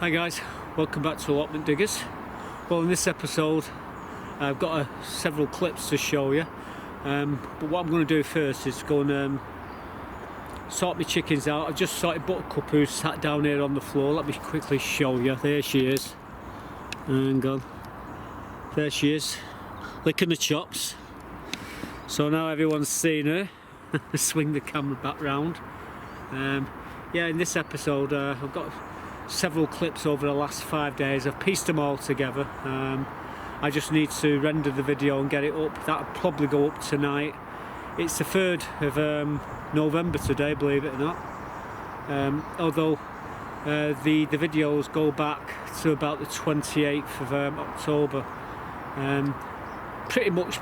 Hi guys, welcome back to Allotment Diggers. Well, in this episode I've got several clips to show you, but what I'm going to do first is go and sort my chickens out. I've just sorted Buttercup, who's sat down here on the floor. Let me quickly show you. There she is. Hang on. There she is, licking the chops. So now everyone's seen her. Swing the camera back round. Yeah, in this episode I've got several clips over the last 5 days. I've pieced them all together. I just need to render the video and get it up. That'll probably go up tonight. It's the 3rd of November today, believe it or not. Although the videos go back to about the 28th of October. Pretty much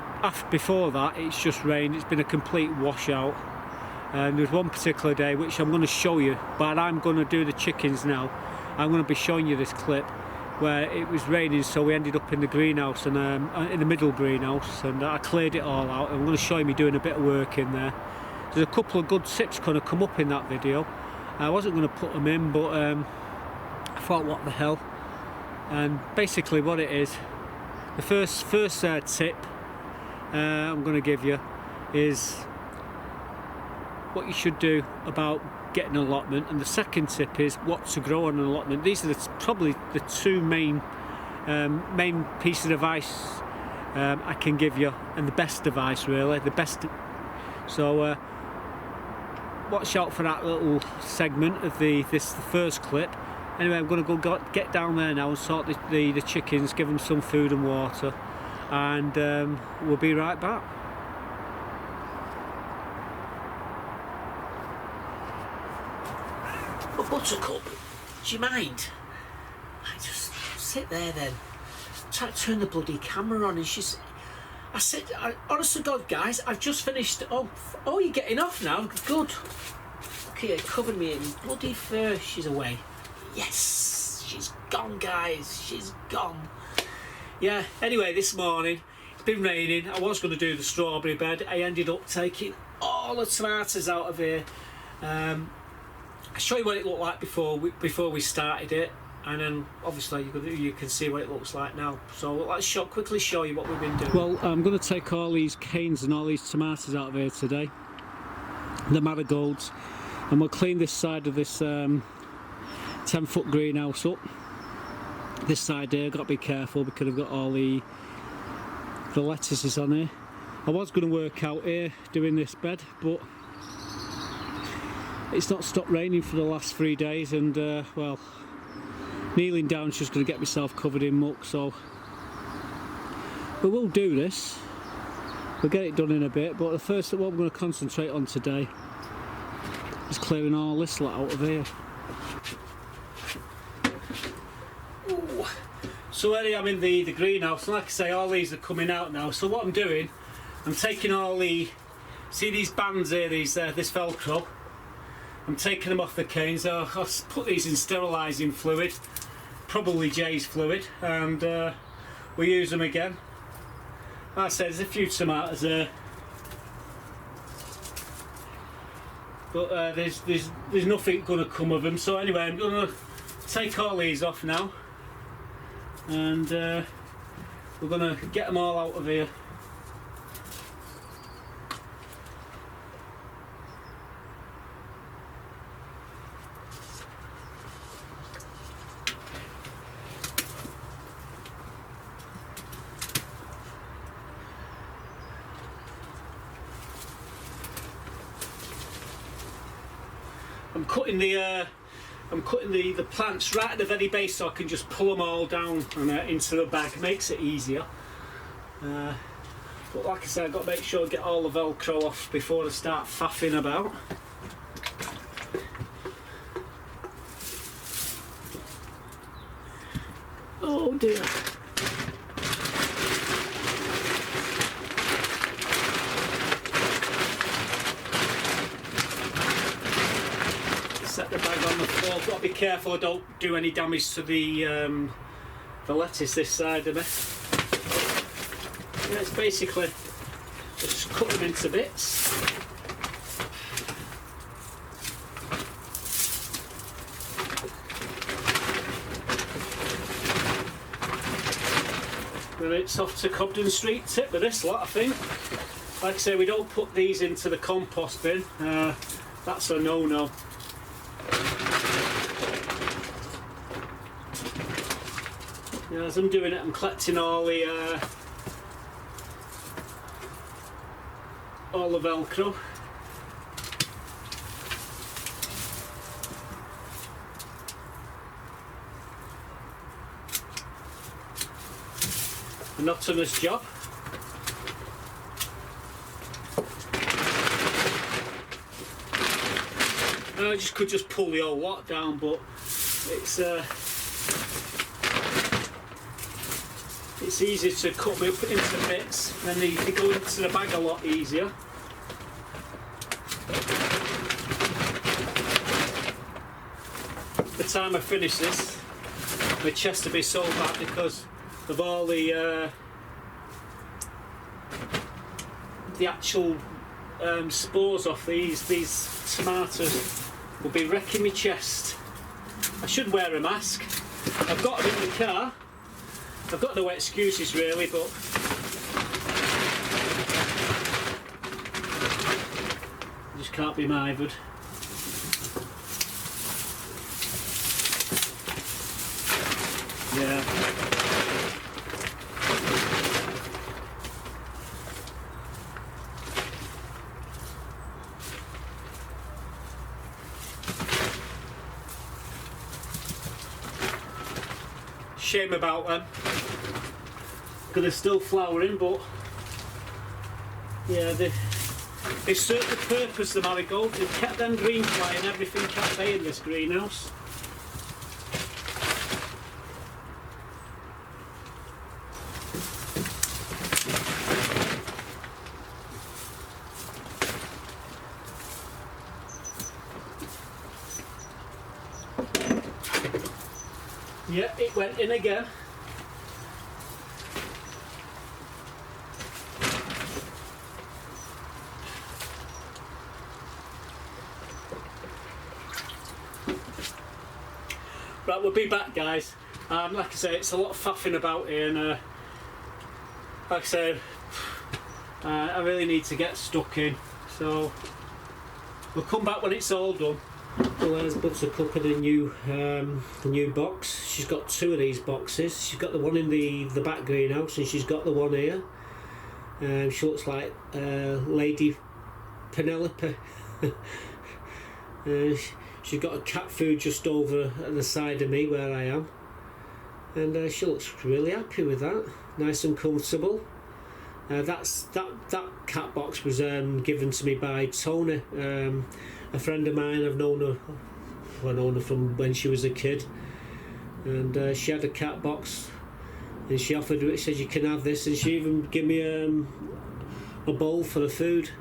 before that it's just rained. It's been a complete washout. There's one particular day which I'm going to show you, but I'm going to do the chickens now. I'm going to be showing you this clip where it was raining, so we ended up in the greenhouse, and in the middle greenhouse, and I cleared it all out. I'm going to show you me doing a bit of work in there. There's a couple of good tips going to come up in that video. I wasn't going to put them in, but I thought, what the hell. And basically what it is, the first tip I'm going to give you is what you should do about getting an allotment, and the second tip is what to grow on an allotment. These are probably the two main pieces of advice I can give you, and the best advice really, the best. So watch out for that little segment of the first clip. Anyway, I'm going to go get down there now and sort the chickens, give them some food and water, and we'll be right back. But Buttercup, do you mind? I just sit there then. Try to turn the bloody camera on, and I said, honest to God, guys, I've just finished. Oh, you're getting off now? Good. Look at it, covered me in bloody fur. She's away. Yes, she's gone, guys. She's gone. Yeah, anyway, this morning, it's been raining. I was going to do the strawberry bed. I ended up taking all the tomatoes out of here. I'll show you what it looked like before we started it, and then obviously you can see what it looks like now. So let's quickly show you what we've been doing. Well, I'm going to take all these canes and all these tomatoes out of here today, the marigolds, and we'll clean this side of this 10-foot greenhouse up. This side here, got to be careful because I've got all the lettuces on here. I was going to work out here doing this bed, but it's not stopped raining for the last 3 days, and well, kneeling down is just going to get myself covered in muck. So we will do this, we'll get it done in a bit, but the first what I'm going to concentrate on today is clearing all this lot out of here. Ooh. So here I am in the greenhouse, and like I say, all these are coming out now. So what I'm doing, I'm taking all see these bands here, this Velcro, I'm taking them off the canes. I'll put these in sterilising fluid, probably J's fluid, and we'll use them again. Like I said, there's a few tomatoes there, but there's nothing going to come of them. So anyway, I'm going to take all these off now, and we're going to get them all out of here. I'm cutting the plants right at the very base, so I can just pull them all down and into the bag. Makes it easier. But like I said, I've got to make sure I get all the Velcro off before I start faffing about. Oh dear. Set the bag on the floor. Got to be careful I don't do any damage to the lettuce this side of me. Yeah, it's basically just cut them into bits. And it's off to Cobden Street tip with this lot, I think. Like I say, we don't put these into the compost bin. That's a no-no. As I'm doing it, I'm collecting all the Velcro. Monotonous job. I could just pull the whole lot down, but it's easy to cut them up into bits, and then they go into the bag a lot easier. By the time I finish this, my chest will be so bad because of all the actual spores off these tomatoes will be wrecking my chest. I should wear a mask. I've got them in the car. I've got no excuses really, but I just can't be mithered. Yeah. Shame about them, because they're still flowering, but yeah, they serve the purpose, the marigolds. They've kept them green flying everything at bay in this greenhouse. Yeah, it went in again. Right, we'll be back, guys. Like I say, it's a lot of faffing about here, and like I said, I really need to get stuck in. So we'll come back when it's all done. Well, there's Buttercup in the new box. She's got two of these boxes. She's got the one in the back greenhouse, and she's got the one here. She looks like Lady Penelope. She's got a cat food just over at the side of me where I am, and she looks really happy with that. Nice and comfortable. That cat box was given to me by Tony, a friend of mine. I've known her from when she was a kid, and she had a cat box, and she offered it. She said, "You can have this," and she even gave me a bowl for the food.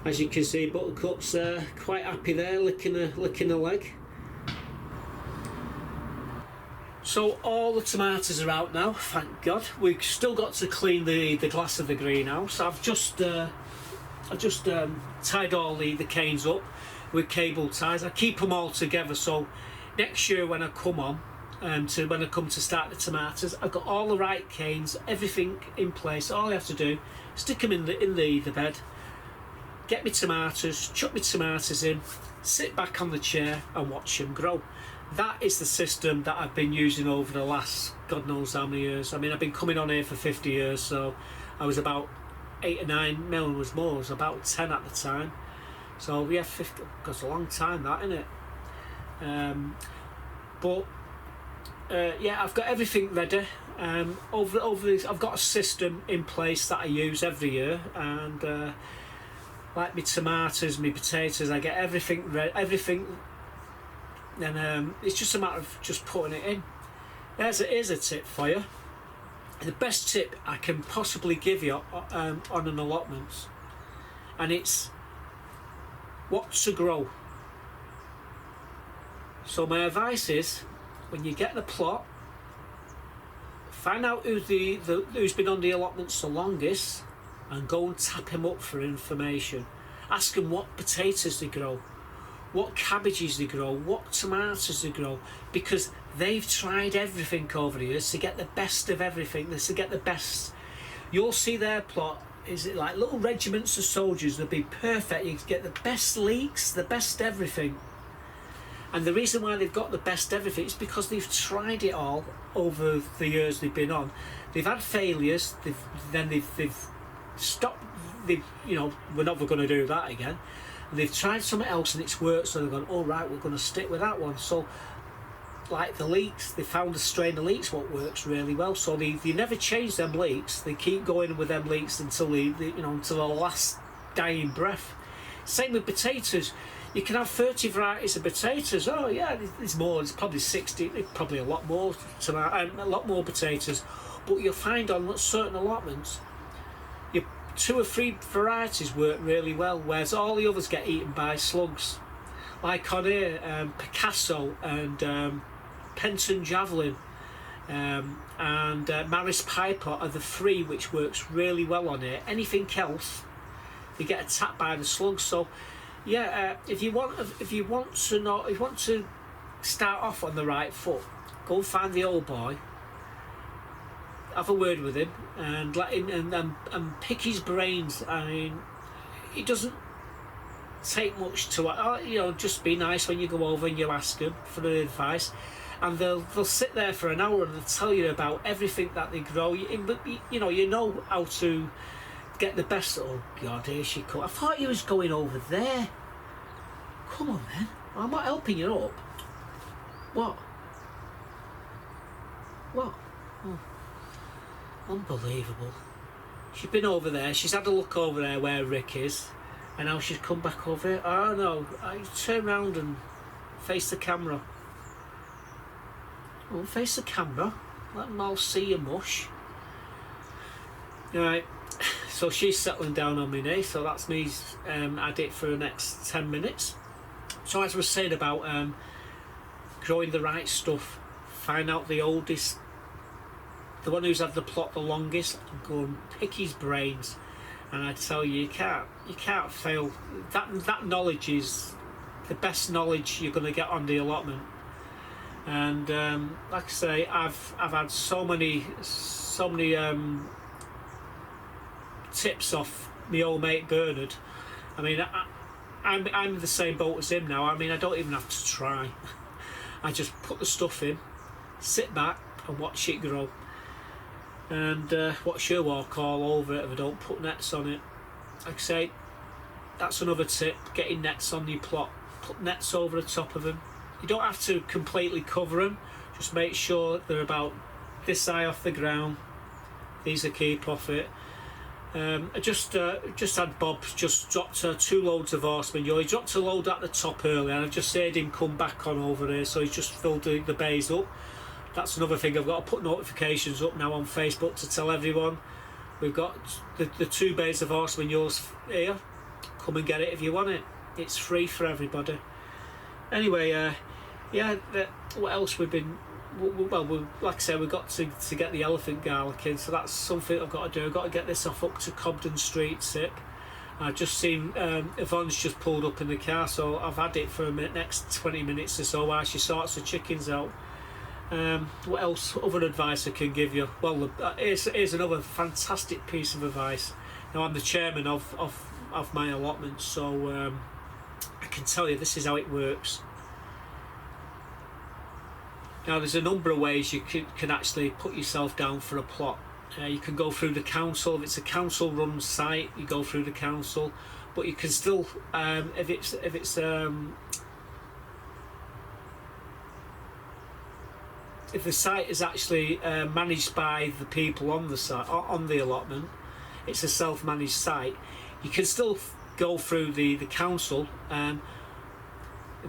As you can see, Buttercup's quite happy there, licking a leg. So all the tomatoes are out now, thank God. We've still got to clean the glass of the greenhouse. I've just tied all the canes up with cable ties. I keep them all together, so next year when I come on, when I come to start the tomatoes, I've got all the right canes, everything in place. All I have to do, stick them in the bed, get my tomatoes, chuck my tomatoes in, sit back on the chair and watch them grow. That is the system that I've been using over the last God knows how many years. I mean, I've been coming on here for 50 years, so I was about 8 or 9, Melon was more, I was about 10 at the time. So yeah, 50, that's a long time that, isn't it? Yeah, I've got everything ready. Over this, I've got a system in place that I use every year, and like my tomatoes, my potatoes, I get everything ready, and it's just a matter of just putting it in. Here's a tip for you. The best tip I can possibly give you on an allotment, and it's what to grow. So my advice is, when you get the plot, find out who's been on the allotments the longest, and go and tap him up for information. Ask him what potatoes they grow, what cabbages they grow, what tomatoes they grow, because they've tried everything over the years to get the best of everything. To get the best. You'll see their plot is it like little regiments of soldiers. They'll be perfect. You get the best leeks, the best everything. And the reason why they've got the best everything is because they've tried it all over the years they've been on. They've had failures. They've stopped. We're never going to do that again. And they've tried something else and it's worked. So they've gone, all right, we're going to stick with that one. So, like the leeks, they found a strain of leeks what works really well. So they never change them leeks. They keep going with them leeks until until the last dying breath. Same with potatoes. You can have 30 varieties of potatoes. Oh yeah, there's more. There's probably 60. Probably a lot more a lot more potatoes. But you'll find on certain allotments, your 2 or 3 varieties work really well, whereas all the others get eaten by slugs. Like on here, Picasso and Penton Javelin and Maris Piper are the 3 which works really well on here. Anything else, you get attacked by the slugs. So yeah, if you want to start off on the right foot, go and find the old boy, have a word with him, and let him and pick his brains. I mean, it doesn't take much to just be nice when you go over and you ask them for the advice, and they'll sit there for an hour and they'll tell you about everything that they grow. You know how to get the best. Oh God, here she comes. I thought you was going over there. Come on then, I'm not helping you up. What? Oh, unbelievable. She's been over there, she's had a look over there where Rick is, and now she's come back over here. Oh no, I turn round and face the camera. Oh, face the camera, let them all see your mush. Right, so she's settling down on my knee, so that's me at it for the next 10 minutes. So as I was saying about growing the right stuff, find out the oldest, the one who's had the plot the longest, and go and pick his brains. And I tell you, you can't fail. That knowledge is the best knowledge you're going to get on the allotment. And like I say, I've had so many tips off my old mate Bernard. I mean, I'm in the same boat as him now. I mean, I don't even have to try. I just put the stuff in, sit back and watch it grow, and watch her walk all over it if I don't put nets on it. Like I say, that's another tip, getting nets on your plot. Put nets over the top of them. You don't have to completely cover them, just make sure they're about this high off the ground. These are keep off it. I just had Bob just dropped 2 loads of horse manure. He dropped a load at the top earlier, and I just heard him come back on over there, so he's just filled the bays up. That's another thing, I've got to put notifications up now on Facebook to tell everyone we've got the 2 bays of horse manure here. Come and get it if you want it. It's free for everybody. Anyway, what else we've been... Well, like I said, we've got to get the elephant garlic in, so that's something I've got to do. I've got to get this off up to Cobden Street, Sip. I've just seen Yvonne's just pulled up in the car, so I've had it for next 20 minutes or so while she sorts the chickens out. What else, other advice I can give you? Well, here's another fantastic piece of advice. Now, I'm the chairman of my allotment, so I can tell you this is how it works. Now, there's a number of ways you can actually put yourself down for a plot. You can go through the council. If it's a council-run site, you go through the council. But you can still, if the site is actually managed by the people on the site, on the allotment, it's a self-managed site. You can still go through the council.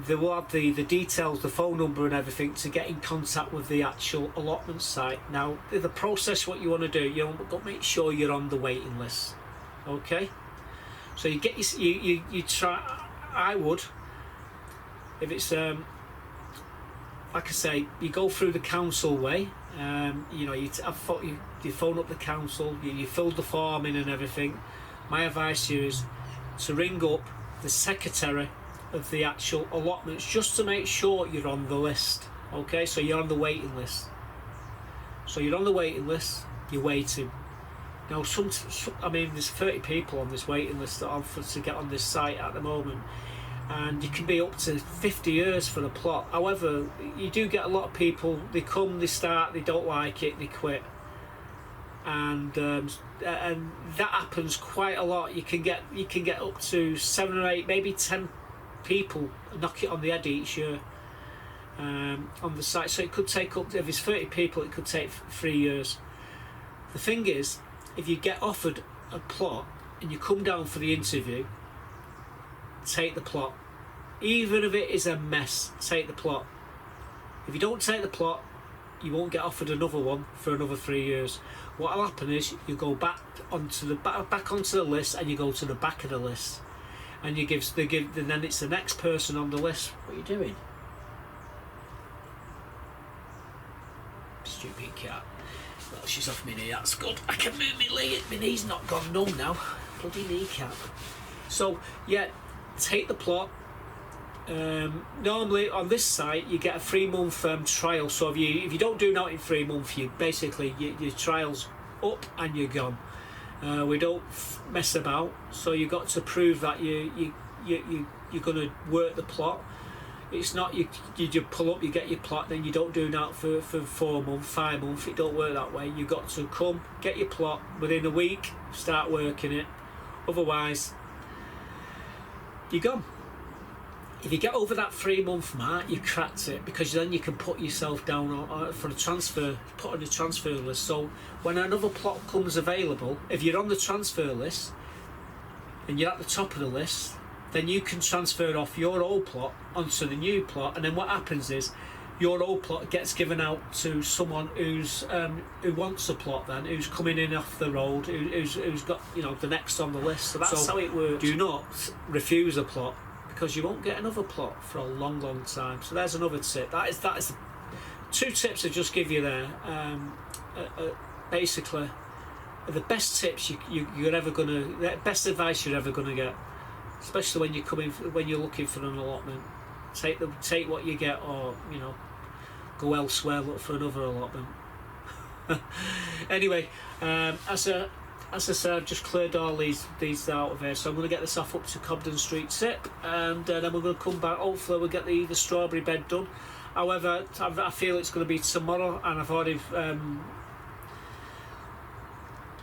They will have the details, the phone number and everything to get in contact with the actual allotment site. Now, the process, what you want to do, got to make sure you're on the waiting list. Okay? So you get you try. I would, if it's like I say, you go through the council way. You phone up the council, you fill the form in and everything. My advice to you is to ring up the secretary of the actual allotments, just to make sure you're on the list. Okay, so you're on the waiting list. So you're on the waiting list, you're waiting. Now, I mean, there's 30 people on this waiting list that are to get on this site at the moment, and you can be up to 50 years for a plot. However, you do get a lot of people. They come, they start, they don't like it, they quit, and that happens quite a lot. You can get up to 7 or 8, maybe 10 people knock it on the head each year on the site. So it could take up, if it's 30 people, it could take 3 years. The thing is, if you get offered a plot and you come down for the interview, take the plot. Even if it is a mess, take the plot. If you don't take the plot, you won't get offered another one for another 3 years. What will happen is you go back onto the list, and you go to the back of the list, and and then it's the next person on the list. What are you doing? Stupid cat. Well, she's off my knee, that's good. I can move my knee's not gone numb now. Bloody kneecap. So, yeah, take the plot. Normally on this site you get a 3-month trial, so if you don't do nothing in 3 months, you basically your trial's up and you're gone. We don't mess about, so you got to prove that you're going to work the plot. It's not you just pull up, you get your plot, then you don't do that for 4 months, 5 months. It don't work that way. You got to come, get your plot within a week, start working it. Otherwise, you're gone. If you get over that 3-month mark, you cracked it, because then you can put yourself down for a transfer, put on the transfer list. So when another plot comes available, if you're on the transfer list and you're at the top of the list, then you can transfer off your old plot onto the new plot, and then what happens is your old plot gets given out to someone who wants a plot, then who's coming in off the road, who's got, you know, the next on the list. So that's how it works. Do not refuse a plot, because you won't get another plot for a long time. So there's another tip. That is 2 tips I just give you there. Basically, the best tips the best advice you're ever gonna get, especially when you're looking for an allotment. Take what you get, or go elsewhere, look for another allotment. Anyway, as I said, I've just cleared all these out of here, so I'm going to get this off up to Cobden Street Tip, and then we're going to come back. Hopefully we'll get the strawberry bed done. However, I feel it's going to be tomorrow, and I've already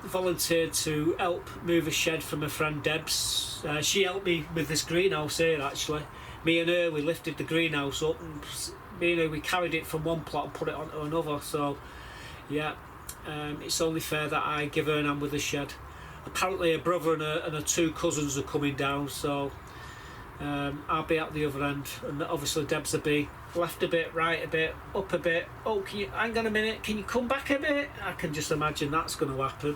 volunteered to help move a shed for my friend Debs. She helped me with this greenhouse here, actually. Me and her, we lifted the greenhouse up, and me and her, we carried it from one plot and put it onto another. So yeah, it's only fair that I give her an hand with the shed. Apparently her brother and her 2 cousins are coming down, so I'll be at the other end, and obviously Debs will be left a bit, right a bit, up a bit. Oh, hang on a minute, can you come back a bit? I can just imagine that's going to happen.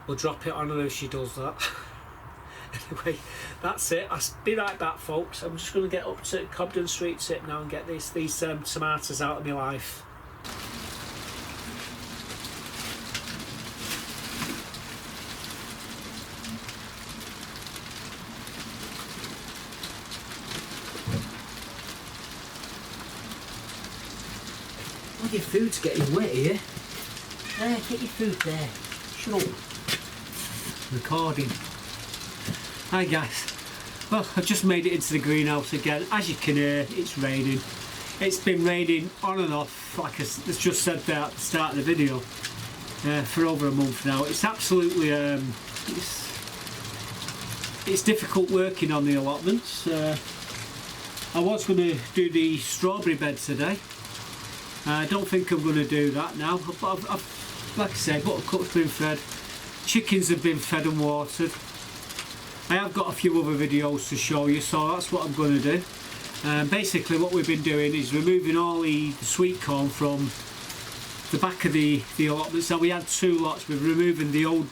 We'll drop it on her if she does that. Anyway, that's it. I'll be right back, folks. I'm just going to get up to Cobden Street Tip now and get these tomatoes out of my life. Oh, your food's getting wet here. There, get your food there. Shut up. Recording. Hi guys. Well, I've just made it into the greenhouse again. As you can hear, it's raining. It's been raining on and off, like I just said there at the start of the video, for over a month now. It's absolutely it's difficult working on the allotments. I was going to do the strawberry bed today. I don't think I'm going to do that now. I've like I said, buttercup's been fed, chickens have been fed and watered. I have got a few other videos to show you, so that's what I'm going to do. Basically what we've been doing is removing all the sweet corn from the back of the allotments. So we had 2 lots. We're removing the old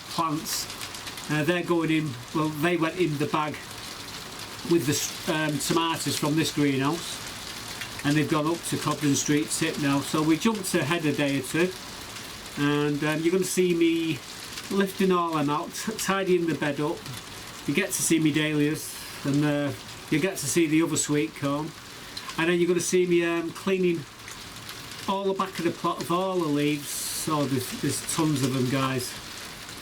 plants. They're going in, well, they went in the bag with the tomatoes from this greenhouse, and they've gone up to Cobden Street Tip now. So we jumped ahead a day or 2, and you're going to see me lifting all them out, tidying the bed up. You get to see me dahlias. and you get to see the other sweet corn. And then you're going to see me cleaning all the back of the plot of all the leaves. Oh, there's tons of them, guys,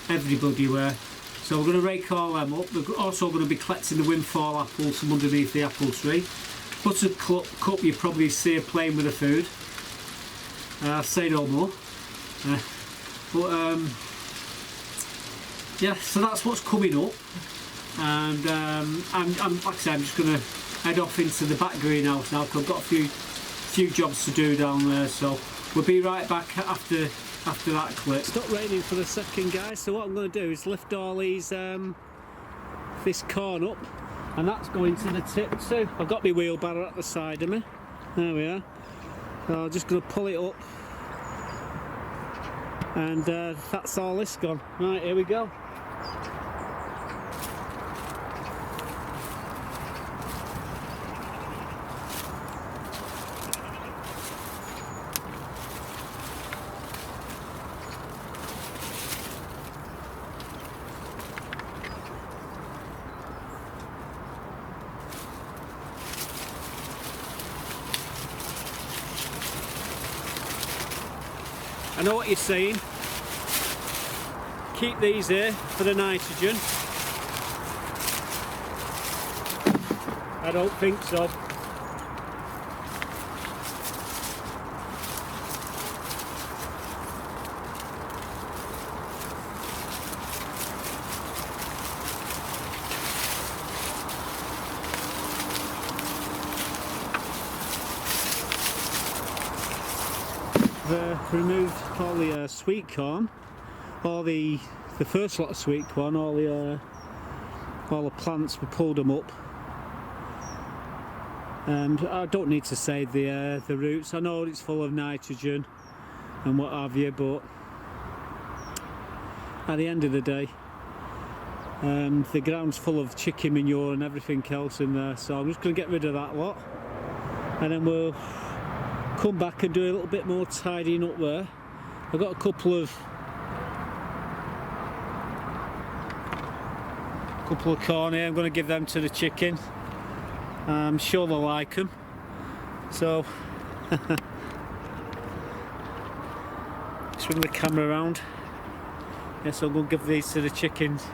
everywhere. So we're going to rake all them up. We're also going to be collecting the windfall apples from underneath the apple tree. Buttercup, you probably see her playing with the food. Say no more. Yeah, so that's what's coming up. And I'm like I said, I'm just going to head off into the back greenhouse now, because I've got a few jobs to do down there. So we'll be right back after that clip. It's not raining for a second, guys, so what I'm going to do is lift all these this corn up, and that's going to the tip too. I've got my wheelbarrow at the side of me. There we are. So I'm just going to pull it up, and that's all this gone. Right, here we go. I know what you're saying. Keep these here for the nitrogen. I don't think so. Removed all the sweet corn, all the first lot of sweet corn, all the plants. We pulled them up, and I don't need to save the roots. I know it's full of nitrogen and what have you, but at the end of the day, the ground's full of chicken manure and everything else in there. So I'm just going to get rid of that lot, and then we'll come back and do a little bit more tidying up there. I've got a couple of corn here. I'm going to give them to the chickens. I'm sure they'll like them. So swing the camera around. Yes, I'm going to give these to the chickens.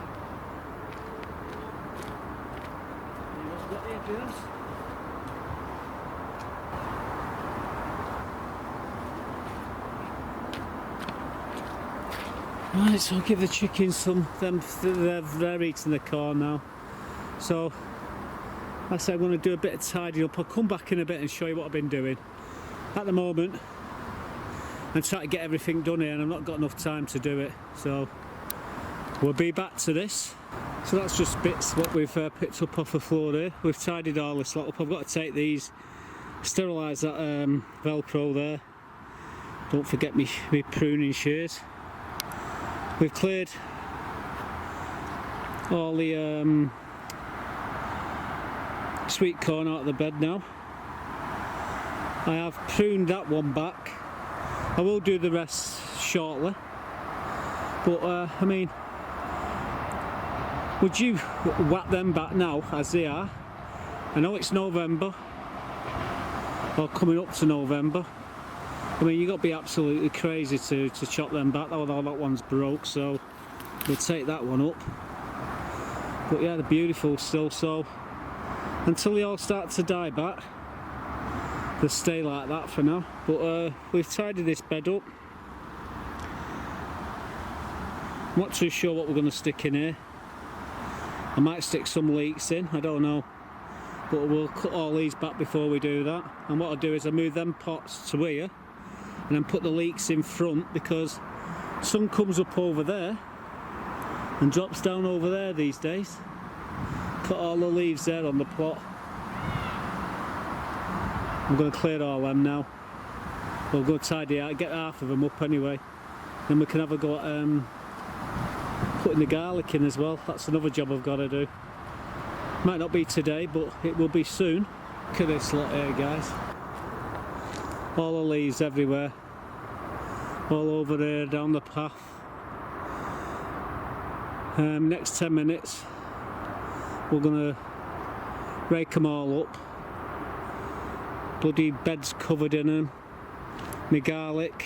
Right, so I'll give the chickens some, they're eating the corn now. So, like I said, I'm going to do a bit of tidying up. I'll come back in a bit and show you what I've been doing. At the moment, I'm trying to get everything done here, and I've not got enough time to do it. So, we'll be back to this. So that's just bits what we've picked up off the floor here. We've tidied all this lot up. I've got to take these, sterilise that Velcro there. Don't forget me pruning shears. We've cleared all the sweet corn out of the bed now. I have pruned that one back. I will do the rest shortly. But I mean, would you whack them back now as they are? I know it's November, or coming up to November. I mean, you've got to be absolutely crazy to chop them back, although that one's broke, so we'll take that one up. But yeah, they're beautiful still, so until they all start to die back, they'll stay like that for now. But we've tidied this bed up. I'm not too sure what we're going to stick in here. I might stick some leeks in, I don't know. But we'll cut all these back before we do that. And what I'll do is I'll move them pots to here, and then put the leeks in front, because sun comes up over there and drops down over there these days. Put all the leaves there on the plot. I'm going to clear all them now. We'll go tidy out, get half of them up anyway. Then we can have a go at putting the garlic in as well. That's another job I've got to do. Might not be today, but it will be soon. Look at this lot here, guys. All the leaves everywhere, all over there down the path. Next 10 minutes we're going to rake them all up. Bloody beds covered in them. My garlic,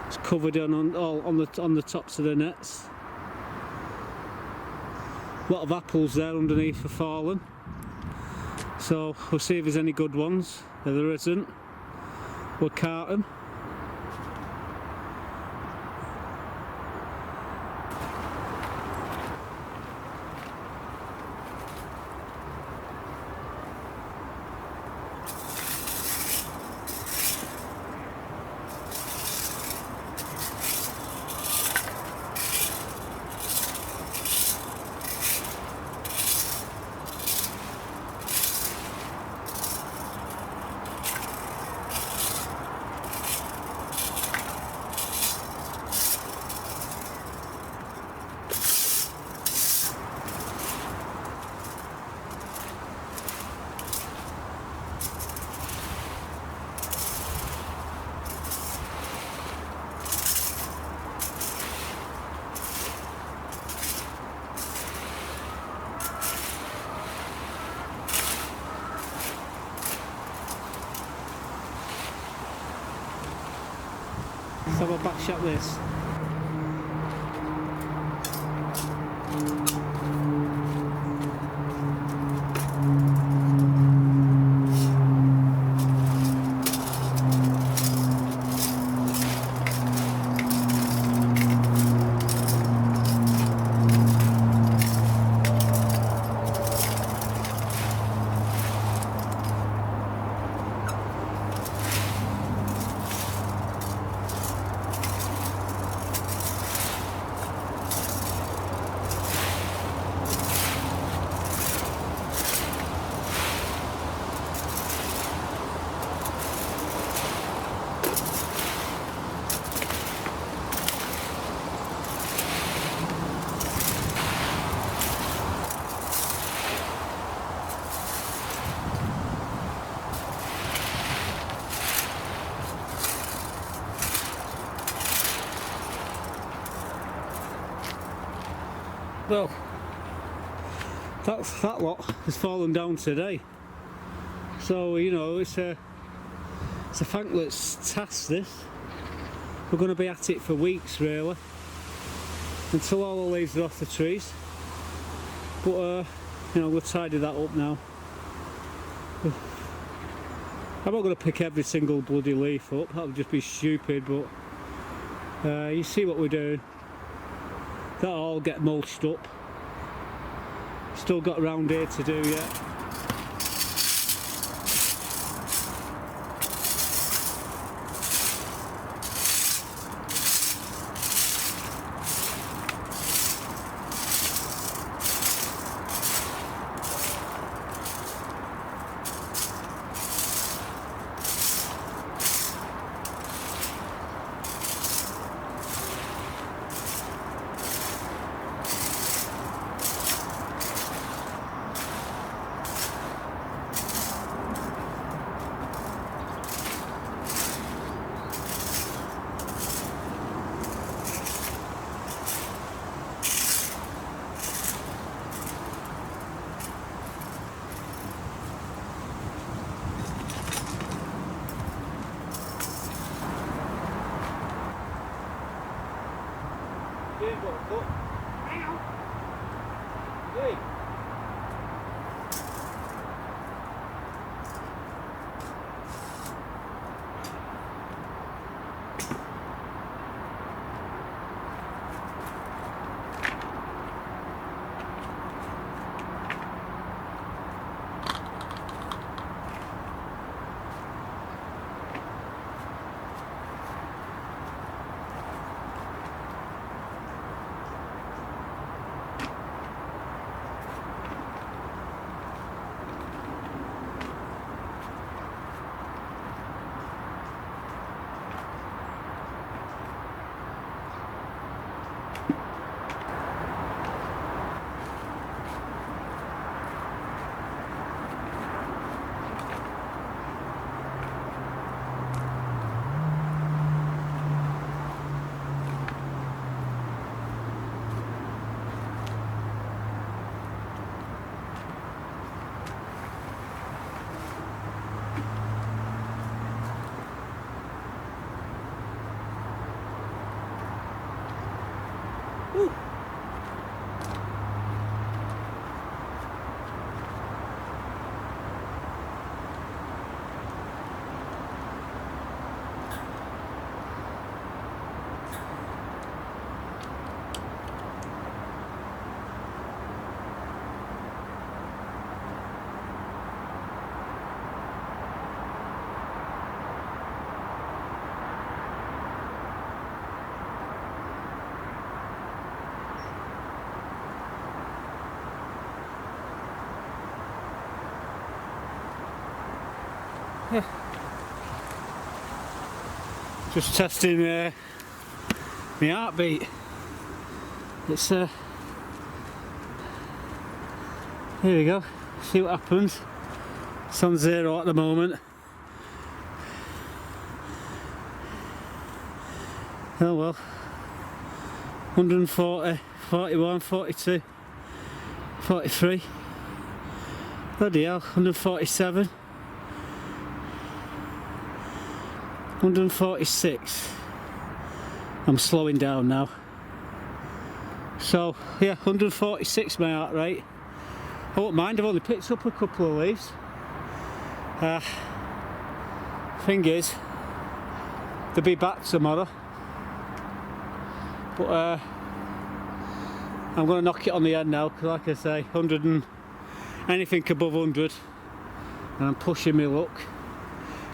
it's covered on the tops of the nets. A lot of apples there underneath for fallen. So we'll see if there's any good ones. If there isn't, we'll cart them. Let's have a back shot this. Well, that lot has fallen down today. So, you know, it's a thankless task, this. We're going to be at it for weeks, really, until all the leaves are off the trees. But, you know, we'll tidy that up now. I'm not going to pick every single bloody leaf up, that would just be stupid, but you see what we're doing. That'll all get mulched up. Still got around here to do yet. yeah. Just testing my heartbeat. It's here we go. See what happens. It's on 0 at the moment. Oh well. 140, 41, 42, 43. Bloody hell, 147. 146. I'm slowing down now. So yeah, 146 my heart rate. I won't mind, I've only picked up a couple of leaves. Thing is, they'll be back tomorrow. But I'm going to knock it on the head now, because like I say, 100 and anything above 100, and I'm pushing my luck.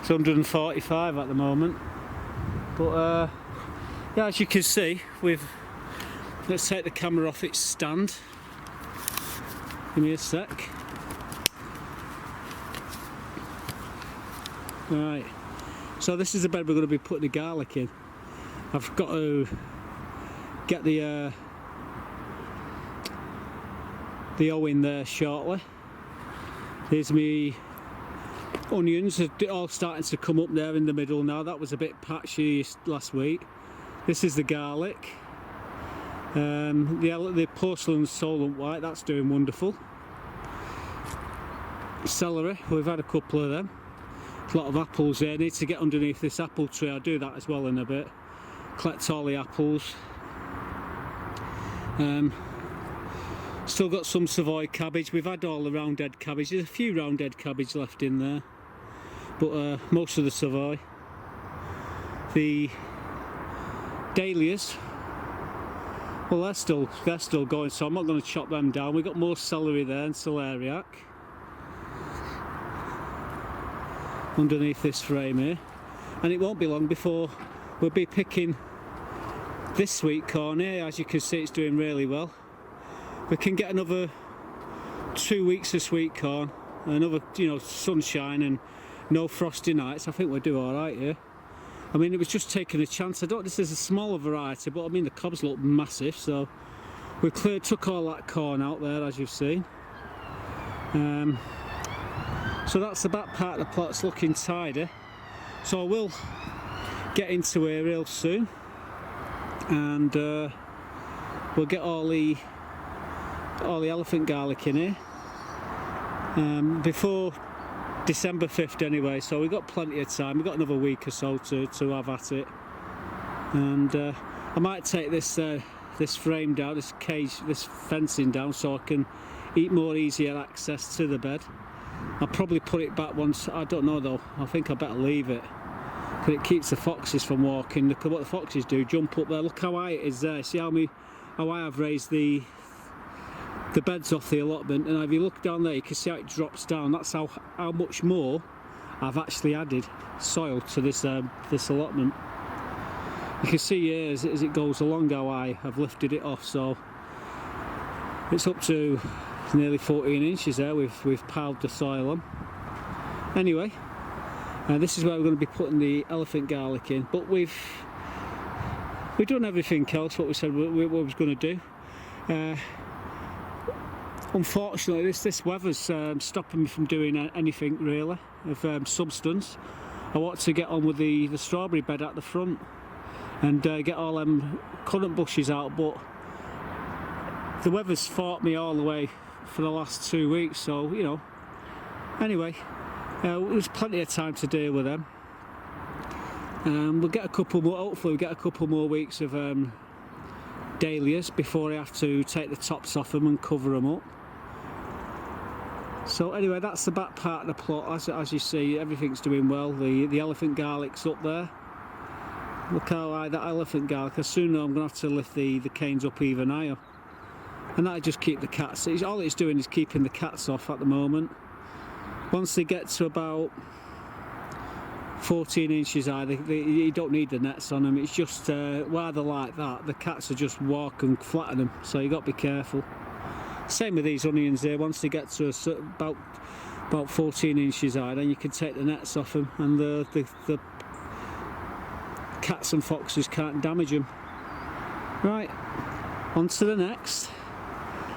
It's 145 at the moment. But yeah, as you can see, let's take the camera off its stand. Give me a sec. Right, so this is the bed we're going to be putting the garlic in. I've got to get the O in there shortly. Here's me onions, are all starting to come up there in the middle now. That was a bit patchy last week. This is the garlic. The porcelain solent white, that's doing wonderful. Celery, we've had a couple of them. A lot of apples here. I need to get underneath this apple tree. I'll do that as well in a bit. Collect all the apples. Still got some Savoy cabbage. We've had all the roundhead cabbage. There's a few roundhead cabbage left in there, but most of the Savoy. The dahlias, well, they're still going, so I'm not going to chop them down. We've got more celery there and celeriac underneath this frame here, and it won't be long before we'll be picking this sweet corn here. As you can see, it's doing really well. We can get another 2 weeks of sweet corn, another, you know, sunshine and no frosty nights. I think we'll do all right here. I mean, it was just taking a chance. This is a smaller variety, but I mean the cobs look massive, so we took all that corn out there, as you've seen. So that's the back part of the plot's looking tidy. So I will get into here real soon, and we'll get all the elephant garlic in here before December 5th anyway, so we've got plenty of time. We've got another week or so to have at it, and I might take this frame down, this cage, this fencing down, so I can eat more easier access to the bed. I'll probably put it back once, I don't know though, I think I better leave it, because it keeps the foxes from walking. Look at what the foxes do, jump up there. Look how high it is there. See how high I've raised the beds off the allotment, and if you look down there you can see how it drops down. That's how much more I've actually added soil to this allotment. You can see here as it goes along how high I've lifted it off, so it's up to nearly 14 inches there. We've piled the soil on. Anyway, this is where we're going to be putting the elephant garlic in, but we've done everything else what we said we was going to do. Unfortunately, this weather's stopping me from doing anything really of substance. I want to get on with the strawberry bed at the front and get all them currant bushes out, but the weather's fought me all the way for the last 2 weeks, so you know. Anyway, there's plenty of time to deal with them. We'll get a couple more. Hopefully, we'll get a couple more weeks of dahlias before I have to take the tops off them and cover them up. So anyway, that's the back part of the plot. As you see, everything's doing well. The elephant garlic's up there. Look how high that elephant garlic. I soon know I'm going to have to lift the canes up even higher, and that'll just keep the cats. All it's doing is keeping the cats off at the moment. Once they get to about 14 inches high, you don't need the nets on them. It's just while they're like that, the cats will just walk and flatten them, so you got to be careful. Same with these onions here. Once they get to about about 14 inches high, then you can take the nets off them, and the cats and foxes can't damage them. Right, on to the next.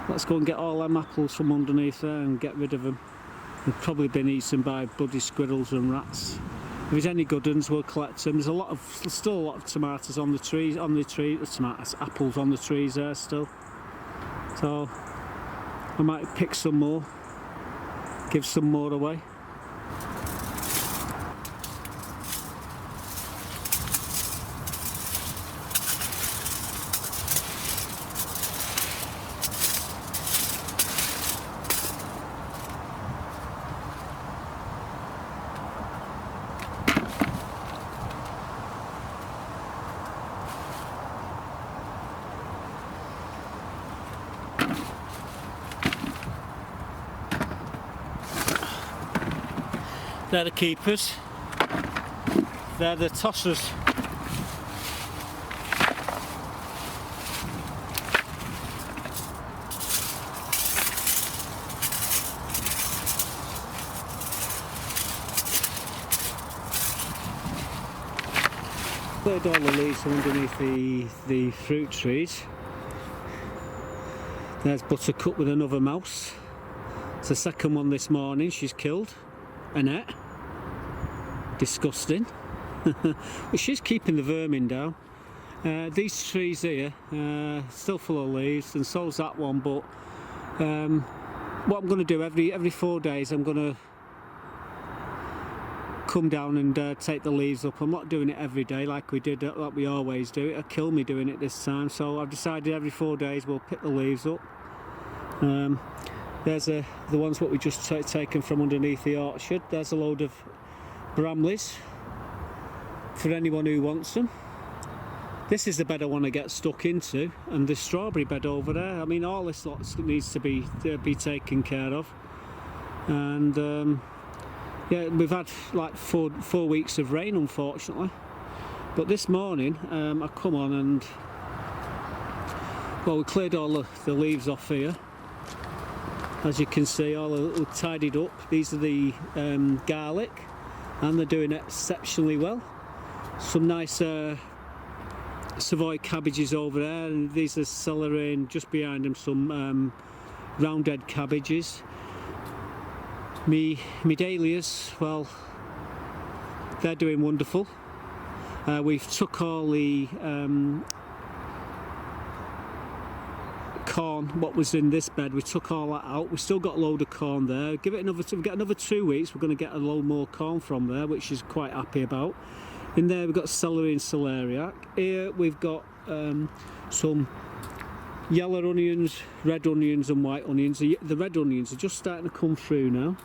Let's go and get all them apples from underneath there and get rid of them. They've probably been eaten by bloody squirrels and rats. If there's any good ones, we'll collect them. There's still a lot of tomatoes on the trees, apples on the trees there still. So I might pick some more, give some more away. They're the keepers, they're the tossers. Cleared all the leaves from underneath the fruit trees. There's Buttercup with another mouse. It's the second one this morning she's killed. Annette. Disgusting. But she's keeping the vermin down. These trees here, still full of leaves, and so's that one, but what I'm going to do every 4 days, I'm going to come down and take the leaves up. I'm not doing it every day like we always do. It'll kill me doing it this time, so I've decided every 4 days we'll pick the leaves up. There's the ones what we just taken from underneath the orchard. There's a load of bramleys for anyone who wants them. This is the bed I want to get stuck into, and the strawberry bed over there. I mean, all this lot needs to be taken care of. And yeah, we've had like four weeks of rain, unfortunately. But this morning, I come on and, well, we cleared all the leaves off here. As you can see, all tidied up. These are the garlic, and they're doing exceptionally well. Some nice Savoy cabbages over there, and these are celery, and just behind them some roundhead cabbages. Me dahlias, well, they're doing wonderful. We've took all the corn, what was in this bed, we took all that out. We've still got a load of corn there. Give it another 2 weeks, we're going to get a load more corn from there, which is quite happy about. In there we've got celery and celeriac. Here we've got some yellow onions, red onions and white onions. The red onions are just starting to come through now.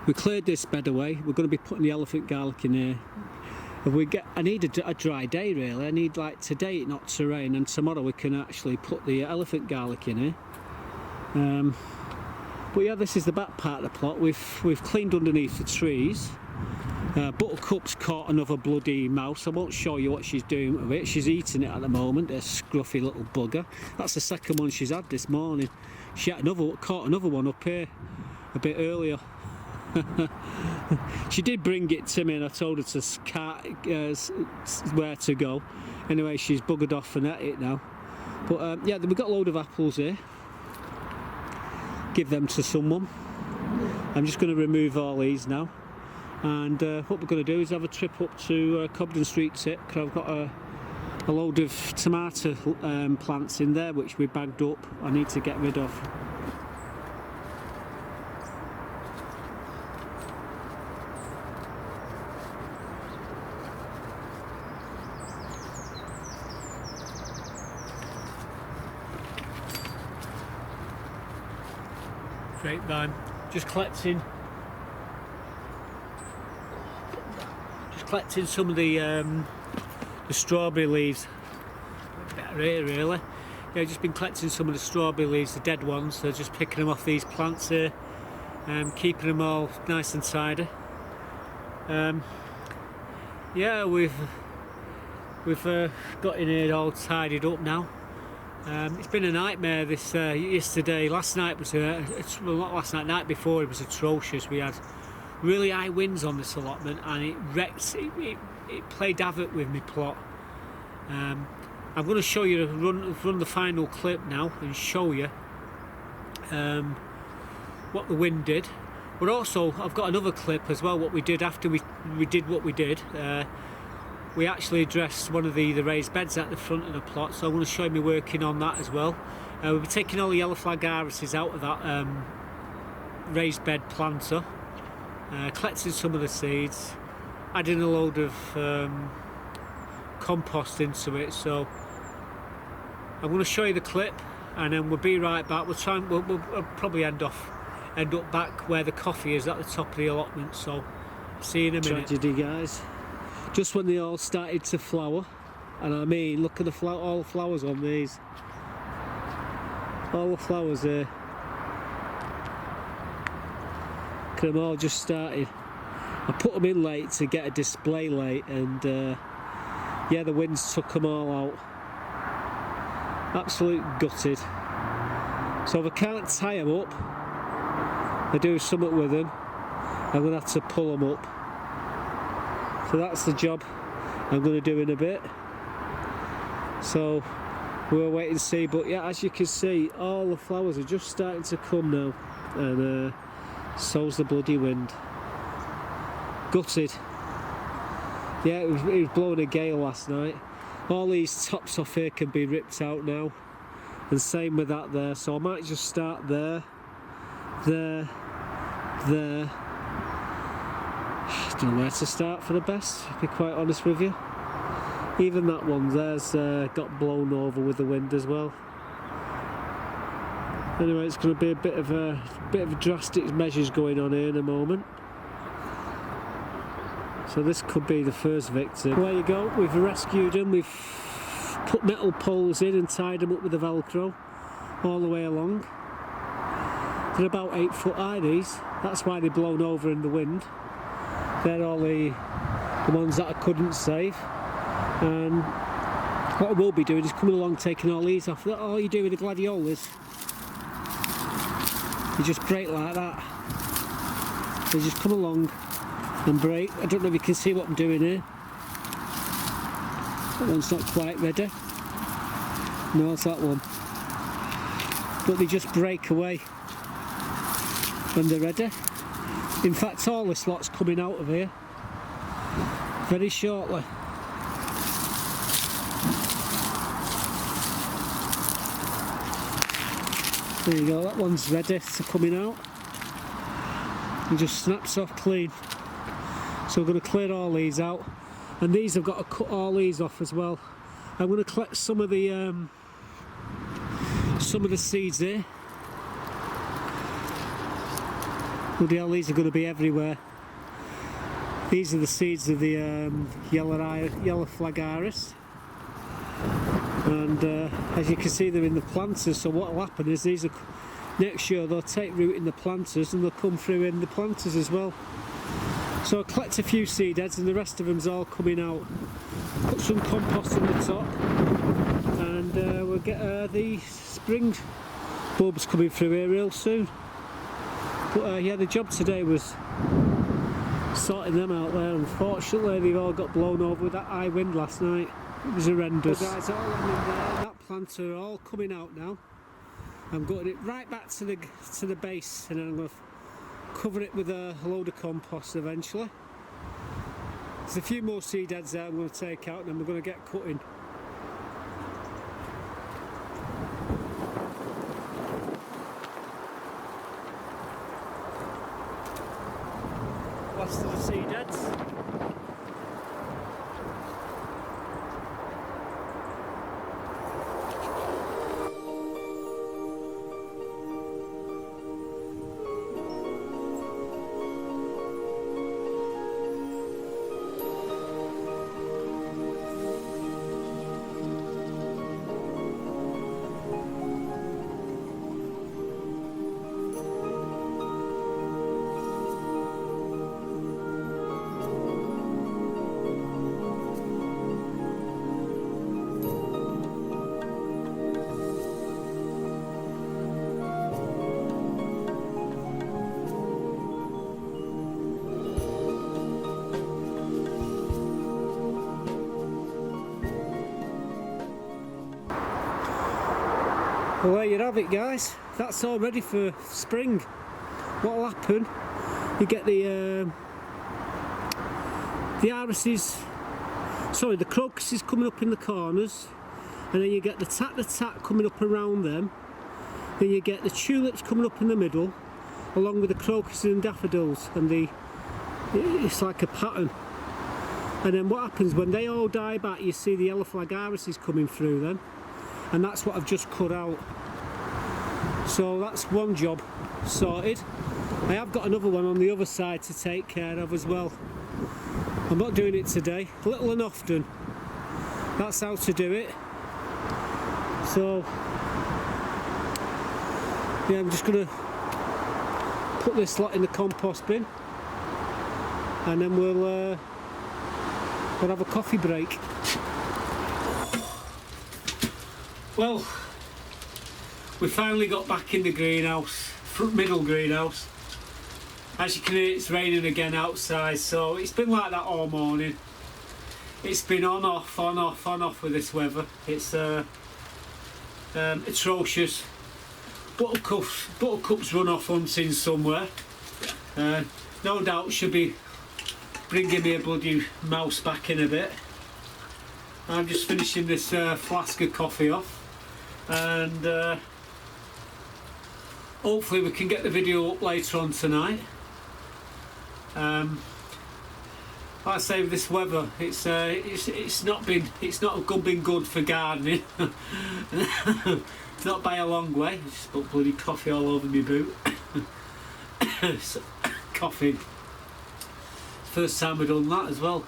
We cleared this bed away. We're going to be putting the elephant garlic in here. I need a dry day really. I need, like, today not to rain, and tomorrow we can actually put the elephant garlic in here. But yeah, this is the back part of the plot. We've cleaned underneath the trees. Buttercup's caught another bloody mouse. I won't show you what she's doing with it. She's eating it at the moment, a scruffy little bugger. That's the second one she's had this morning. She had caught another one up here a bit earlier. She did bring it to me, and I told her to where to go. Anyway, she's buggered off and at it now. But yeah, we've got a load of apples here. Give them to someone. I'm just going to remove all these now, and what we're going to do is have a trip up to Cobden Street Tip, because I've got a load of tomato plants in there which we bagged up. I need to get rid of. Grapevine, just collecting some of the strawberry leaves. Better here really. Yeah, just been collecting some of the strawberry leaves, the dead ones. So just picking them off these plants here, keeping them all nice and tidy. Yeah, we've got in here all tidied up now. It's been a nightmare this yesterday. Last night was well, not last night, night before it was atrocious. We had really high winds on this allotment, and it wrecked. It played havoc with my plot. I'm going to show you run the final clip now and show you what the wind did. But also, I've got another clip as well. What we did after we did what we did. We actually addressed one of the raised beds at the front of the plot, so I'm going to show you me working on that as well. We'll be taking all the yellow flag irises out of that raised bed planter, collecting some of the seeds, adding a load of compost into it. So I'm going to show you the clip, and then we'll be right back. We'll probably end up back where the coffee is at the top of the allotment. So see you in a minute. Tragedy, guys. Just when they all started to flower, and I mean, look at all the flowers on these. All the flowers there. Look at them all just started. I put them in late to get a display late, and yeah, the winds took them all out. Absolute gutted. So if I can't tie them up, I do something with them, I'm going to have to pull them up. So that's the job I'm going to do in a bit. So we'll wait and see. But yeah, as you can see, all the flowers are just starting to come now, and so's the bloody wind. Gutted. Yeah, it was blowing a gale last night. All these tops off here can be ripped out now, and same with that there. So I might just start there. I don't know where to start for the best, to be quite honest with you. Even that one there's got blown over with the wind as well. Anyway, it's going to be a bit of drastic measures going on here in a moment. So this could be the first victim. There you go, we've rescued them. We've put metal poles in and tied them up with the Velcro all the way along. They're about 8 foot high, these. That's why they're blown over in the wind. They're all the ones that I couldn't save. And what I will be doing is coming along, taking all these off. All you do with the gladiolas, you just break like that. You just come along and break. I don't know if you can see what I'm doing here. That one's not quite ready. No, it's that one. But they just break away when they're ready. In fact, all this lot's coming out of here very shortly. There you go, that one's ready to coming out. It just snaps off clean. So we're going to clear all these out, and these I've got to cut all these off as well. I'm going to collect some of the seeds here. Bloody hell, these are going to be everywhere. These are the seeds of the yellow flag iris, and as you can see, they're in the planters. So what will happen is these are next year they'll take root in the planters, and they'll come through in the planters as well. So I'll collect a few seed heads, and the rest of them's all coming out. Put some compost on the top, and we'll get the spring bulbs coming through here real soon. But yeah, the job today was sorting them out there. Unfortunately, they've all got blown over with that high wind last night. It was horrendous. So guys, all them in there, that planter are all coming out now. I'm gutting it right back to the base, and then I'm going to cover it with a load of compost eventually. There's a few more seed heads there I'm going to take out, and then we're going to get cutting. Last of the seed heads. Well, there you have it, guys. That's all ready for spring. What'll happen, you get the irises, sorry, the crocuses coming up in the corners, and then you get the tat coming up around them, then you get the tulips coming up in the middle along with the crocuses and daffodils, and it's like a pattern. And then what happens when they all die back, you see the yellow flag irises coming through them, and that's what I've just cut out. So that's one job sorted. I have got another one on the other side to take care of as well. I'm not doing it today, little and often. That's how to do it. So yeah, I'm just gonna put this lot in the compost bin, and then we'll have a coffee break. Well, we finally got back in the greenhouse, middle greenhouse. As you can hear, it's raining again outside, so it's been like that all morning. It's been on off, on off, on off with this weather. It's atrocious. Buttercup's run off hunting somewhere. No doubt she'll be bringing me a bloody mouse back in a bit. I'm just finishing this flask of coffee off, and hopefully we can get the video up later on tonight. Like I say, with this weather, it's not been good for gardening. Not by a long way. Just put bloody coffee all over my boot. So, coffee. First time we've done that as well.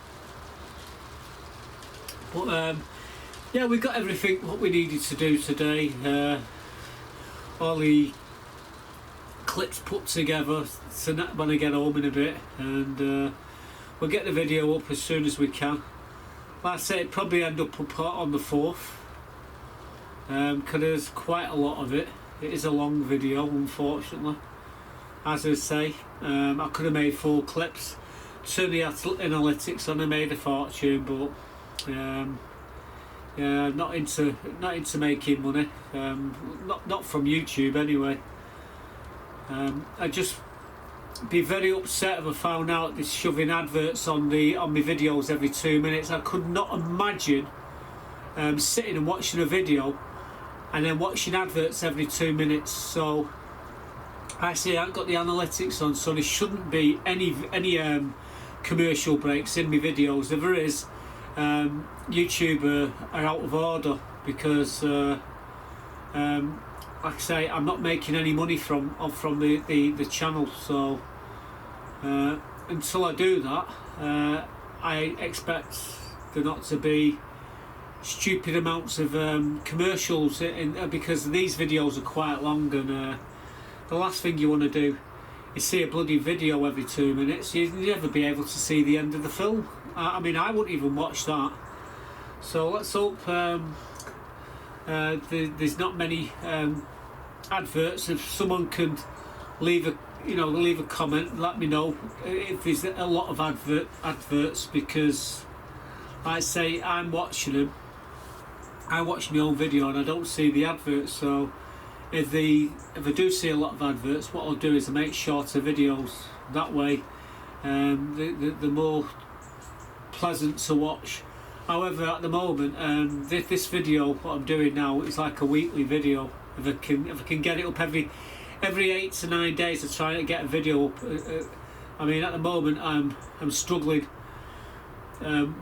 But yeah, we got everything what we needed to do today. All the clips put together when I get home in a bit, and we'll get the video up as soon as we can. Like I say, it probably end up on the 4th, because there's quite a lot of it. It is a long video, unfortunately. As I say, I could have made 4 clips. Turn the analytics on, I made a fortune, but yeah, not into making money. Not from YouTube anyway. I'd just be very upset if I found out this shoving adverts on my videos every 2 minutes. I could not imagine sitting and watching a video and then watching adverts every 2 minutes. So I say I haven't got the analytics on, so there shouldn't be any commercial breaks in my videos. If there is, YouTube are out of order, because like I say, I'm not making any money from the channel. So until I do that, I expect there not to be stupid amounts of commercials because these videos are quite long, and the last thing you want to do is see a bloody video every 2 minutes. You'd never be able to see the end of the film. I mean, I wouldn't even watch that. So let's hope there's not many adverts. If someone can leave a comment, let me know if there's a lot of adverts, because I say I'm watching them. I watch my own video and I don't see the adverts. So if I do see a lot of adverts, what I'll do is I make shorter videos. That way, the more pleasant to watch. However, at the moment, this video, what I'm doing now, is like a weekly video. If I can get it up every 8 to 9 days, I try to get a video up. I mean, at the moment, I'm struggling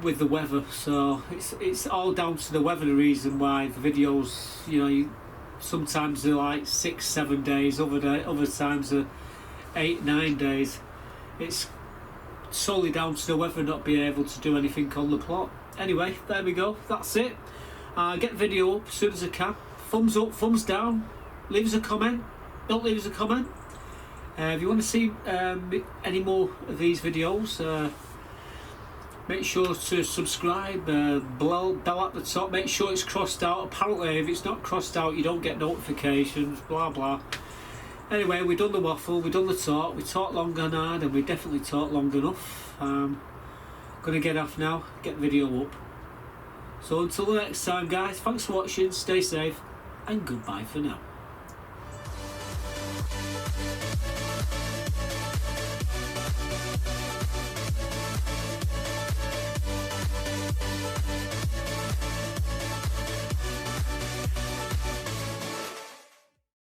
with the weather, so it's all down to the weather. The reason why the videos, sometimes they're like 6-7 days, other times are 8-9 days. It's solely down to the weather not being able to do anything on the plot. Anyway, there we go, that's it. Get the video up as soon as I can. Thumbs up, thumbs down, leave us a comment, don't leave us a comment. If you want to see any more of these videos, make sure to subscribe, bell at the top, make sure it's crossed out. Apparently if it's not crossed out you don't get notifications, blah blah. Anyway, we've done the waffle, we've done the talk, we talked long and hard, and we definitely talked long enough. Gonna get off now, get the video up. So until the next time guys, thanks for watching, stay safe. and goodbye for now.